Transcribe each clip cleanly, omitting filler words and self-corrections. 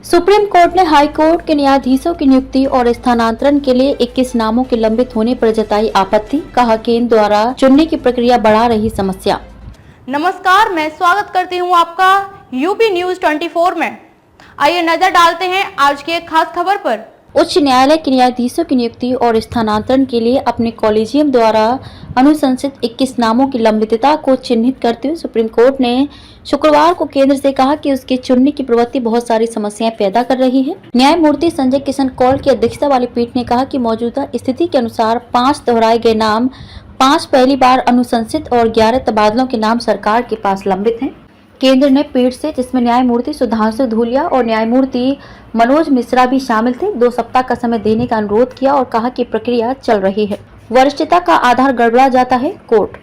Supreme court ने high court के न्यायाधीशों की नियुक्ति और स्थानांतरण के लिए 21 नामों के लंबित होने पर जताई आपत्ति। कहा केंद्र द्वारा चुनने की प्रक्रिया बढ़ा रही समस्या। नमस्कार, मैं स्वागत करती हूं आपका यूपी न्यूज 24 में। आइए नजर डालते हैं आज की एक खास खबर पर। उच्च न्यायालय के न्यायाधीशों की नियुक्ति और स्थानांतरण के लिए अपने कॉलेजियम द्वारा अनुशंसित 21 नामों की लंबितता को चिन्हित करते हुए सुप्रीम कोर्ट ने शुक्रवार को केंद्र से कहा कि उसके चुनने की प्रवृत्ति बहुत सारी समस्याएं पैदा कर रही है। न्यायमूर्ति संजय किशन कौल की अध्यक्षता वाली पीठ ने कहा कि मौजूदा स्थिति के अनुसार 5 दोहराए गए नाम, 5 पहली बार अनुशंसित और 11 तबादलों के नाम सरकार के पास लंबित हैं। केंद्र ने पीठ से, जिसमें न्यायमूर्ति सुधांशु धूलिया और न्यायमूर्ति मनोज मिश्रा भी शामिल थे, 2 सप्ताह का समय देने का अनुरोध किया और कहा कि प्रक्रिया चल रही है। वरिष्ठता का आधार गड़बड़ा जाता है। कोर्ट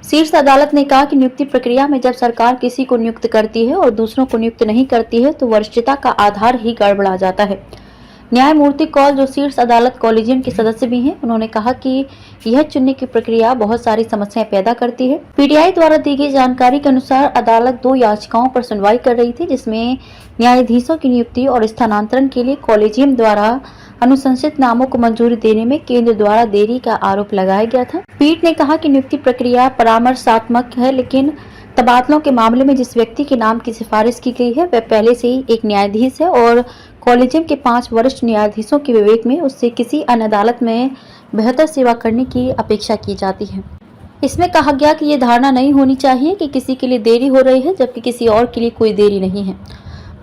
शीर्ष अदालत ने कहा कि नियुक्ति प्रक्रिया में जब सरकार किसी को नियुक्त करती है और दूसरों को नियुक्त नहीं करती है तो वरिष्ठता का आधार ही गड़बड़ा जाता है। न्यायमूर्ति कौल, जो शीर्ष अदालत कॉलेजियम के सदस्य भी हैं, उन्होंने कहा कि यह चुनने की प्रक्रिया बहुत सारी समस्याएं पैदा करती है। पीटीआई द्वारा दी गई जानकारी के अनुसार अदालत 2 याचिकाओं पर सुनवाई कर रही थी, जिसमें न्यायाधीशों की नियुक्ति और स्थानांतरण के लिए कॉलेजियम द्वारा अनुशंसित नामों को मंजूरी देने में केंद्र द्वारा देरी का आरोप लगाया गया था। पीठ ने कहा कि नियुक्ति प्रक्रिया परामर्शात्मक है, लेकिन तबादलों के मामले में जिस व्यक्ति के नाम की सिफारिश की गई है वह पहले से ही एक न्यायाधीश है और कॉलेजियम के 5 वरिष्ठ न्यायाधीशों के विवेक में उससे किसी अन्य अदालत में बेहतर सेवा करने की अपेक्षा की जाती है। इसमें कहा गया कि ये धारणा नहीं होनी चाहिए कि किसी के लिए देरी हो रही है जबकि किसी और के लिए कोई देरी नहीं है।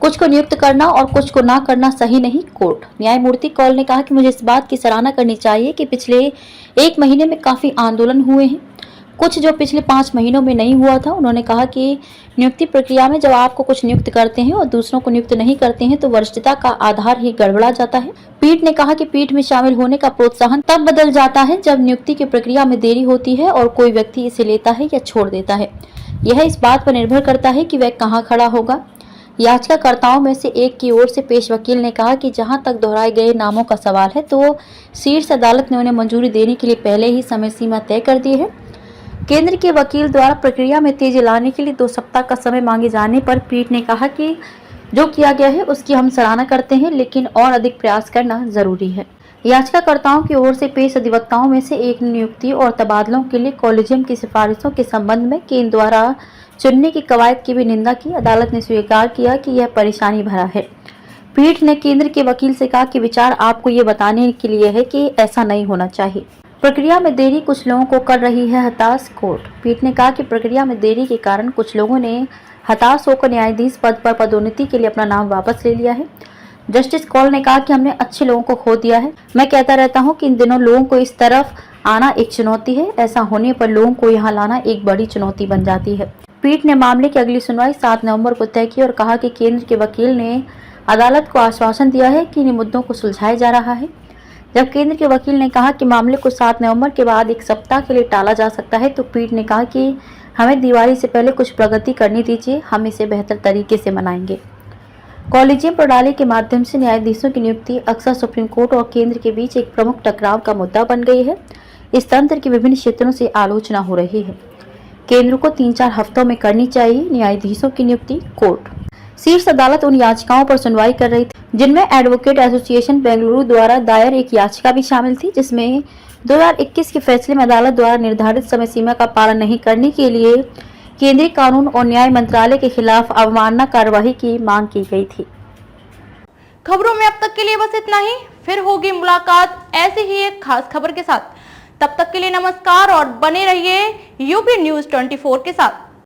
कुछ को नियुक्त करना और कुछ को ना करना सही नहीं। कोर्ट न्यायमूर्ति कौल ने कहा कि मुझे इस बात की सराहना करनी चाहिए कि पिछले 1 महीने में काफी आंदोलन हुए हैं, कुछ जो पिछले 5 महीनों में नहीं हुआ था। उन्होंने कहा कि नियुक्ति प्रक्रिया में जब आपको कुछ नियुक्त करते हैं और दूसरों को नियुक्त नहीं करते हैं तो वरिष्ठता का आधार ही गड़बड़ा जाता है। पीठ ने कहा कि पीठ में शामिल होने का प्रोत्साहन तब बदल जाता है जब नियुक्ति की प्रक्रिया में देरी होती है और कोई व्यक्ति इसे लेता है या छोड़ देता है। यह इस बात पर निर्भर करता है कि वह कहाँ खड़ा होगा। याचिकाकर्ताओं में से एक की ओर से पेश वकील ने कहा कि जहां तक दोहराए गए नामों का सवाल है तो शीर्ष अदालत ने उन्हें मंजूरी देने के लिए पहले ही समय सीमा तय कर दी है। केंद्र के वकील द्वारा प्रक्रिया में तेजी लाने के लिए 2 सप्ताह का समय मांगे जाने पर पीठ ने कहा कि जो किया गया है उसकी हम सराहना करते हैं, लेकिन और अधिक प्रयास करना जरूरी है। याचिकाकर्ताओं की ओर से पेश अधिवक्ताओं में से एक ने नियुक्ति और तबादलों के लिए कॉलेजियम की सिफारिशों के संबंध में केंद्र द्वारा चुनने की कवायद की भी निंदा की। अदालत ने स्वीकार किया कि यह परेशानी भरा है। पीठ ने केंद्र के वकील से कहा कि विचार आपको ये बताने के लिए है कि ऐसा नहीं होना चाहिए। प्रक्रिया में देरी कुछ लोगों को कर रही है हताश। कोर्ट पीठ ने कहा कि प्रक्रिया में देरी के कारण कुछ लोगों ने हताश होकर न्यायाधीश पद पर पदोन्नति के लिए अपना नाम वापस ले लिया है। जस्टिस कौल ने कहा कि हमने अच्छे लोगों को खो दिया है। मैं कहता रहता हूं कि इन दिनों लोगों को इस तरफ आना एक चुनौती है, ऐसा होने पर लोगों को यहाँ लाना एक बड़ी चुनौती बन जाती है। पीठ ने मामले की अगली सुनवाई 7 नवंबर को तय की और कहा कि केंद्र के वकील ने अदालत को आश्वासन दिया है कि इन मुद्दों को सुलझाया जा रहा है। जब केंद्र के वकील ने कहा कि मामले को 7 नवंबर के बाद 1 सप्ताह के लिए टाला जा सकता है तो पीठ ने कहा कि हमें दिवाली से पहले कुछ प्रगति करनी दीजिए, हम इसे बेहतर तरीके से मनाएंगे। कॉलेजियम प्रणाली के माध्यम से न्यायाधीशों की नियुक्ति अक्सर सुप्रीम कोर्ट और केंद्र के बीच एक प्रमुख टकराव का मुद्दा बन गई है। इस तंत्र की विभिन्न क्षेत्रों से आलोचना हो रही है। केंद्र को 3-4 हफ्तों में करनी चाहिए न्यायाधीशों की नियुक्ति। कोर्ट शीर्ष अदालत उन याचिकाओं पर सुनवाई कर रही थी जिनमें एडवोकेट एसोसिएशन बेंगलुरु द्वारा दायर एक याचिका भी शामिल थी, जिसमें 2021 के फैसले में अदालत द्वारा निर्धारित समय सीमा का पालन नहीं करने के लिए केंद्रीय कानून और न्याय मंत्रालय के खिलाफ अवमानना कार्यवाही की मांग की गई थी। खबरों में अब तक के लिए बस इतना ही। फिर होगी मुलाकात ऐसे ही एक खास खबर के साथ। तब तक के लिए नमस्कार और बने रहिए यूपी न्यूज 24 के साथ।